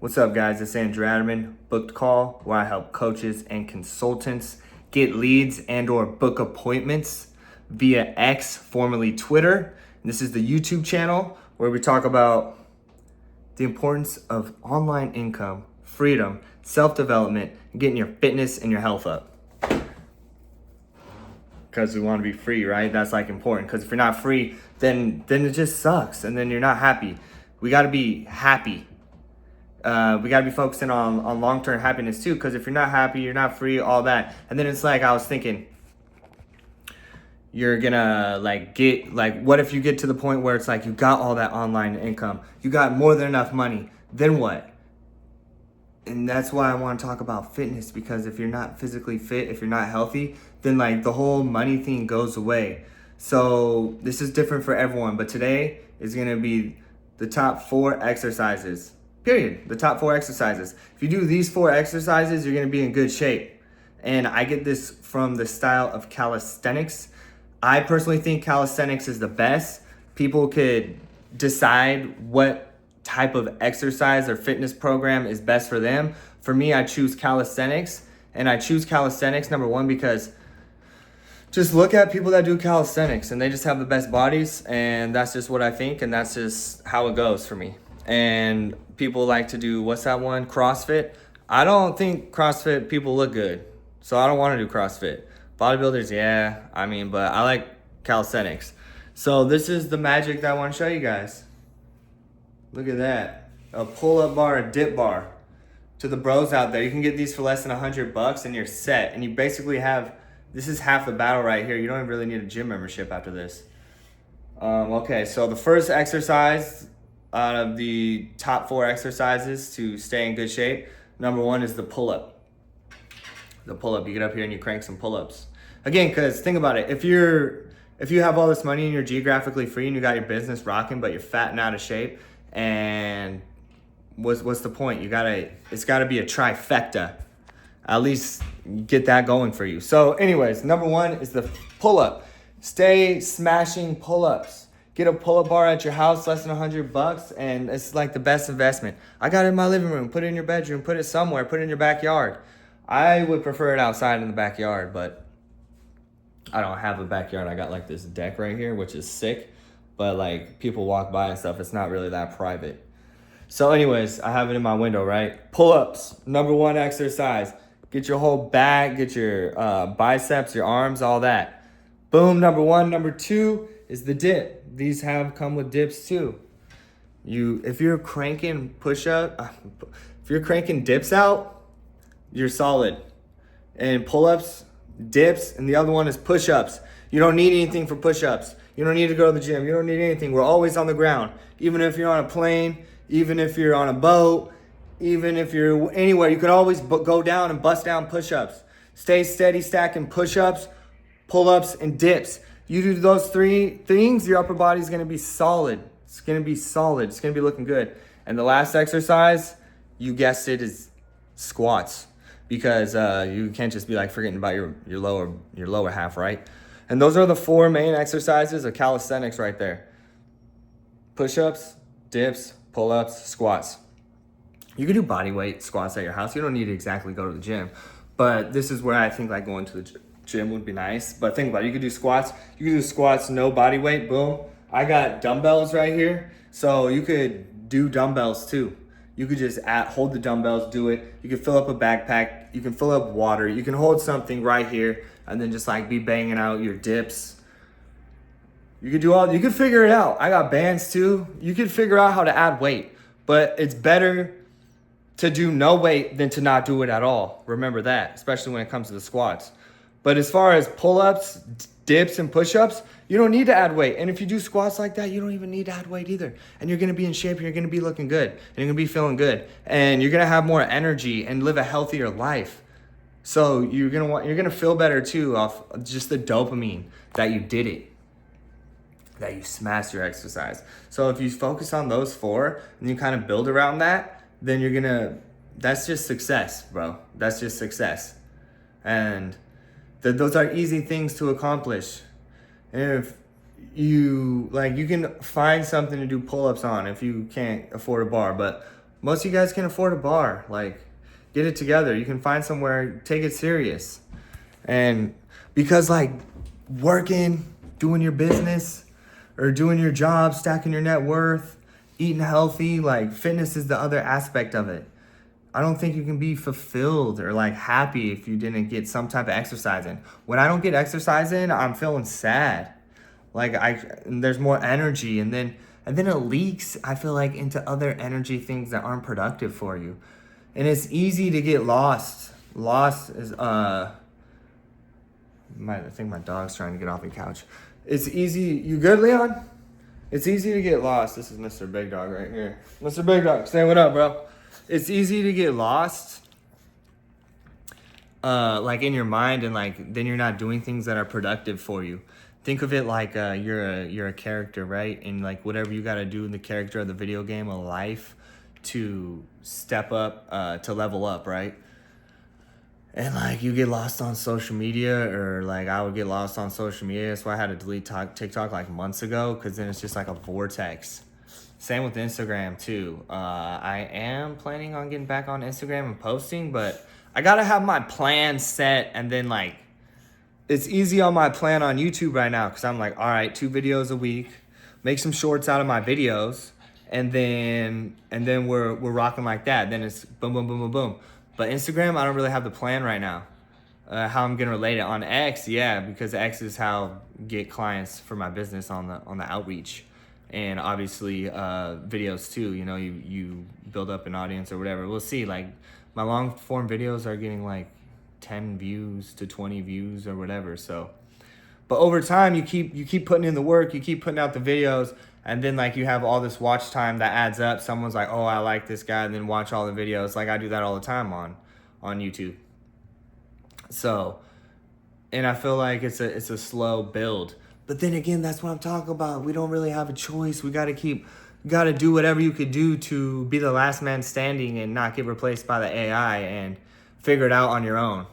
What's up, guys? It's Andrew Adamman, Booked Call, where I help coaches and consultants get leads and or book appointments via X, formerly Twitter. And this is the YouTube channel where we talk about the importance of online income, freedom, self-development, and getting your fitness and your health up. Because we want to be free, right? That's like important. Because if you're not free, then it just sucks, and then you're not happy. We got to be happy. We got to be focusing on long-term happiness too, because if you're not happy, you're not free, all that. And then it's like, I was thinking, you're gonna what if you get to the point where it's like you got all that online income, you got more than enough money, then what? And that's why I want to talk about fitness, because if you're not physically fit, if you're not healthy, then like the whole money thing goes away. So this is different for everyone, but today is gonna be the top 4 exercises. Period. The top 4 exercises. If you do these 4 exercises, you're going to be in good shape. And I get this from the style of calisthenics. I personally think calisthenics is the best. People could decide what type of exercise or fitness program is best for them. For me, I choose calisthenics. And I choose calisthenics, number one, because just look at people that do calisthenics and they just have the best bodies. And that's just what I think. And that's just how it goes for me. And people like to do, what's that one? CrossFit. I don't think CrossFit people look good. So I don't want to do CrossFit. Bodybuilders, yeah. But I like calisthenics. So this is the magic that I want to show you guys. Look at that. A pull-up bar, a dip bar. To the bros out there, you can get these for less than $100 and you're set. And you basically have, this is half the battle right here. You don't even really need a gym membership after this. Okay, so the first exercise out of the top 4 exercises to stay in good shape, number 1 is the pull-up. The pull-up, you get up here and you crank some pull-ups. Again, because think about it, if you have all this money and you're geographically free and you got your business rocking, but you're fat and out of shape, and what's the point? It's gotta be a trifecta. At least get that going for you. So anyways, number 1 is the pull-up. Stay smashing pull-ups. Get a pull-up bar at your house, less than $100, and it's like the best investment. I got it in my living room, put it in your bedroom, put it somewhere, put it in your backyard. I would prefer it outside in the backyard, but I don't have a backyard. I got like this deck right here, which is sick, but like people walk by and stuff. It's not really that private. So anyways, I have it in my window, right? Pull-ups, number 1 exercise. Get your whole back, get your biceps, your arms, all that. Boom, number 1. Number 2 is the dip. These come with dips too. If you're cranking if you're cranking dips out, you're solid. And pull-ups, dips, and the other one is push-ups. You don't need anything for push-ups. You don't need to go to the gym. You don't need anything. We're always on the ground. Even if you're on a plane, even if you're on a boat, even if you're anywhere, you can always go down and bust down push-ups. Stay steady stacking push-ups, pull-ups, and dips. You do those 3 things, your upper body is going to be solid. It's going to be solid. It's going to be looking good. And the last exercise, you guessed it, is squats. Because you can't just be like forgetting about your lower half, right? And those are the 4 main exercises of calisthenics right there. Push-ups, dips, pull-ups, squats. You can do body weight squats at your house. You don't need to exactly go to the gym. But this is where I think like going to the gym would be nice. But think about it. You could do squats. You could do squats, no body weight. Boom. I got dumbbells right here. So you could do dumbbells too. You could just hold the dumbbells, do it. You can fill up a backpack. You can fill up water. You can hold something right here and then just like be banging out your dips. You could figure it out. I got bands too. You could figure out how to add weight, but it's better to do no weight than to not do it at all. Remember that, especially when it comes to the squats. But as far as pull-ups, dips, and push-ups, you don't need to add weight. And if you do squats like that, you don't even need to add weight either. And you're going to be in shape, and you're going to be looking good, and you're going to be feeling good. And you're going to have more energy and live a healthier life. So you're going to feel better too off just the dopamine that you did it, that you smashed your exercise. So if you focus on those 4 and you kind of build around that, then that's just success, bro. That's just success. And those are easy things to accomplish. And if you can find something to do pull-ups on if you can't afford a bar, but Most of you guys can afford a bar. Like, get it together. You can find somewhere, take it serious. And because like working, doing your business or doing your job, stacking your net worth, eating healthy, like fitness is the other aspect of it. I don't think you can be fulfilled or like happy if you didn't get some type of exercise in. When I don't get exercise in, I'm feeling sad. Like there's more energy, and then it leaks, I feel like, into other energy things that aren't productive for you. And it's easy to get lost. Lost is I think my dog's trying to get off the couch. It's easy. You good, Leon? It's easy to get lost. This is Mr. Big Dog right here. Mr. Big Dog, say what up, bro. It's easy to get lost, like in your mind, and like then you're not doing things that are productive for you. Think of it like you're a character, right? And like whatever you got to do in the character of the video game of life to step up, to level up, right? And like you get lost on social media, or like I would get lost on social media. That's why I had to delete TikTok like months ago, because then it's just like a vortex. Same with Instagram too. I am planning on getting back on Instagram and posting, but I gotta have my plan set, and then like it's easy on my plan on YouTube right now, because I'm like, all right, 2 videos a week, make some shorts out of my videos, and then we're rocking like that. Then it's boom, boom, boom, boom, boom. But Instagram, I don't really have the plan right now. How I'm gonna relate it on X, yeah, because X is how I get clients for my business on the outreach, and obviously videos too. You know, you build up an audience or whatever. We'll see. Like my long form videos are getting like 10 views to 20 views or whatever. So, but over time, you keep putting in the work, you keep putting out the videos, and then like you have all this watch time that adds up. Someone's like, oh, I like this guy, and then watch all the videos. Like I do that all the time on YouTube. So, and I feel like it's a slow build. But then again, that's what I'm talking about. We don't really have a choice. We got to do whatever you could do to be the last man standing and not get replaced by the AI, and figure it out on your own.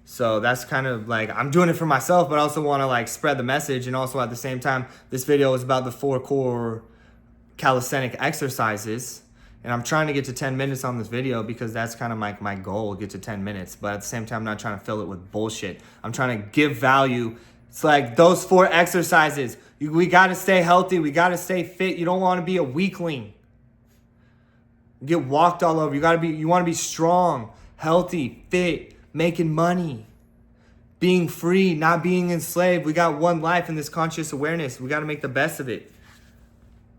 So that's kind of like, I'm doing it for myself, but I also want to like spread the message. And also at the same time, this video is about the 4 core calisthenic exercises. And I'm trying to get to 10 minutes on this video, because that's kind of like my goal, get to 10 minutes. But at the same time, I'm not trying to fill it with bullshit. I'm trying to give value. It's like those 4 exercises. We got to stay healthy. We got to stay fit. You don't want to be a weakling. Get walked all over. You want to be strong, healthy, fit, making money, being free, not being enslaved. We got one life in this conscious awareness. We got to make the best of it.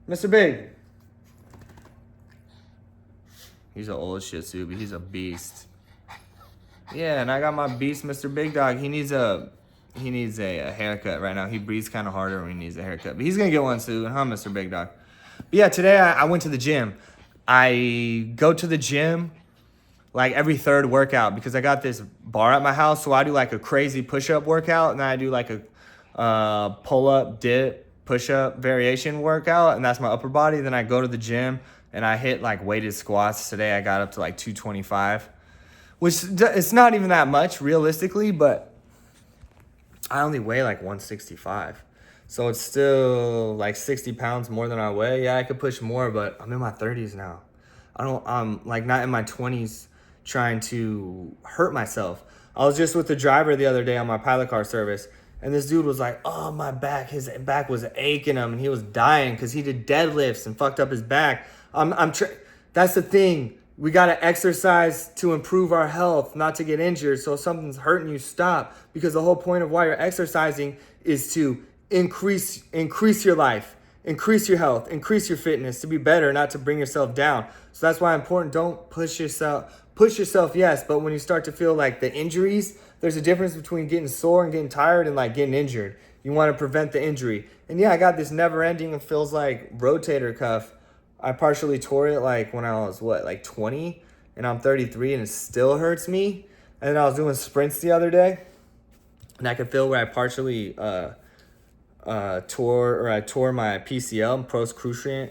Mr. Big. He's an old Shih Tzu, but he's a beast. Yeah, and I got my beast, Mr. Big Dog. He needs a haircut right now. He breathes kind of harder when he needs a haircut. But he's going to get one soon, huh, Mr. Big Dog? But yeah, today I went to the gym. I go to the gym like every 3rd workout, because I got this bar at my house. So I do like a crazy push-up workout, and then I do like a pull-up, dip, push-up variation workout, and that's my upper body. Then I go to the gym and I hit like weighted squats. Today I got up to like 225, which it's not even that much realistically, but I only weigh like 165. So it's still like 60 pounds more than I weigh. Yeah, I could push more, but I'm in my 30s now. I'm like not in my 20s trying to hurt myself. I was just with the driver the other day on my pilot car service, and this dude was like, oh, my back, his back was aching him, and he was dying because he did deadlifts and fucked up his back. That's the thing. We got to exercise to improve our health, not to get injured. So if something's hurting you, stop. Because the whole point of why you're exercising is to increase your life, increase your health, increase your fitness, to be better, not to bring yourself down. So that's why it's important. Don't push yourself. Push yourself, yes, but when you start to feel like the injuries, there's a difference between getting sore and getting tired and like getting injured. You want to prevent the injury. And yeah, I got this never-ending, it feels like, rotator cuff. I partially tore it like when I was, like 20? And I'm 33 and it still hurts me. And then I was doing sprints the other day, and I could feel where I partially tore my PCL, pros cruciate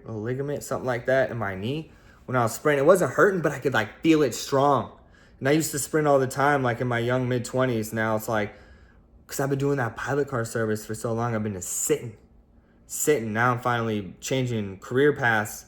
ligament, something like that, in my knee. When I was sprinting, it wasn't hurting, but I could like feel it strong. And I used to sprint all the time, like in my young mid-20s. Now it's like, because I've been doing that pilot car service for so long, I've been just sitting. Now I'm finally changing career paths,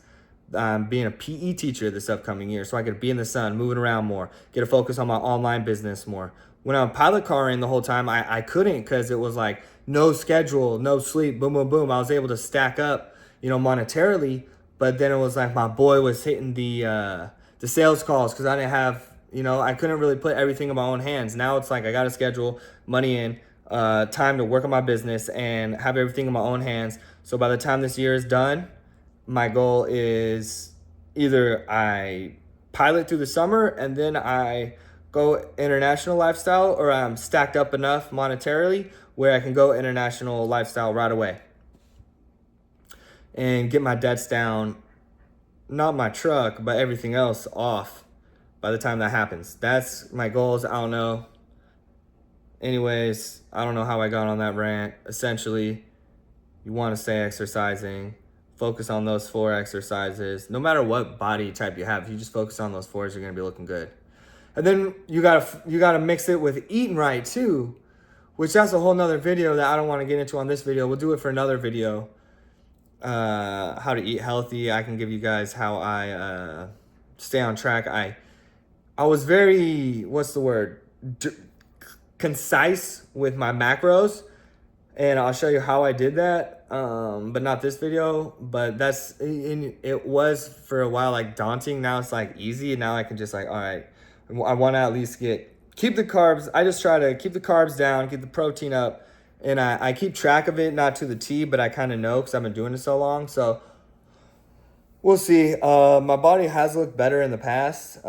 being a PE teacher this upcoming year, so I could be in the sun, moving around more, get a focus on my online business more. When I'm pilot carring the whole time, I couldn't, because it was like no schedule, no sleep, boom, boom, boom. I was able to stack up, monetarily, but then it was like my boy was hitting the sales calls, because I didn't have, I couldn't really put everything in my own hands. Now it's like I got to schedule money in, time to work on my business and have everything in my own hands. So by the time this year is done, my goal is either I pilot through the summer and then I go international lifestyle, or I'm stacked up enough monetarily where I can go international lifestyle right away and get my debts down, not my truck, but everything else off by the time that happens. That's my goals. I don't know. Anyways, I don't know how I got on that rant. Essentially, you want to stay exercising. Focus on those 4 exercises. No matter what body type you have, if you just focus on those 4s, you're gonna be looking good. And then you gotta mix it with eating right too, which that's a whole nother video that I don't want to get into on this video. We'll do it for another video. How to eat healthy. I can give you guys how I stay on track. I was very, concise with my macros, and I'll show you how I did that. But not this video, but it was for a while like daunting. Now it's like easy, and now I can just like, all right, I want to at least keep the carbs. I just try to keep the carbs down, keep the protein up, and I keep track of it, not to the T, but I kind of know because I've been doing it so long. So we'll see. My body has looked better in the past.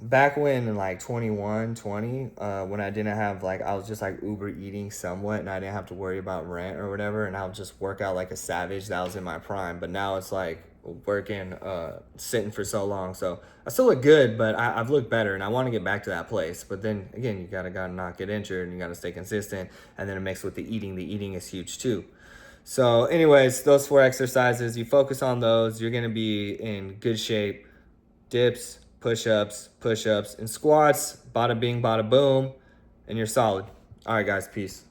Back when in like 21, 20, when I didn't have I was just like Uber eating somewhat, and I didn't have to worry about rent or whatever, and I would just work out like a savage. That was in my prime. But now it's like working, sitting for so long. So I still look good, but I've looked better, and I want to get back to that place. But then again, you gotta not get injured, and you gotta stay consistent, and then it mixed with the eating. The eating is huge too. So anyways, those 4 exercises, you focus on those, you're going to be in good shape. Dips, push-ups, and squats, bada bing, bada boom, and you're solid. All right, guys, peace.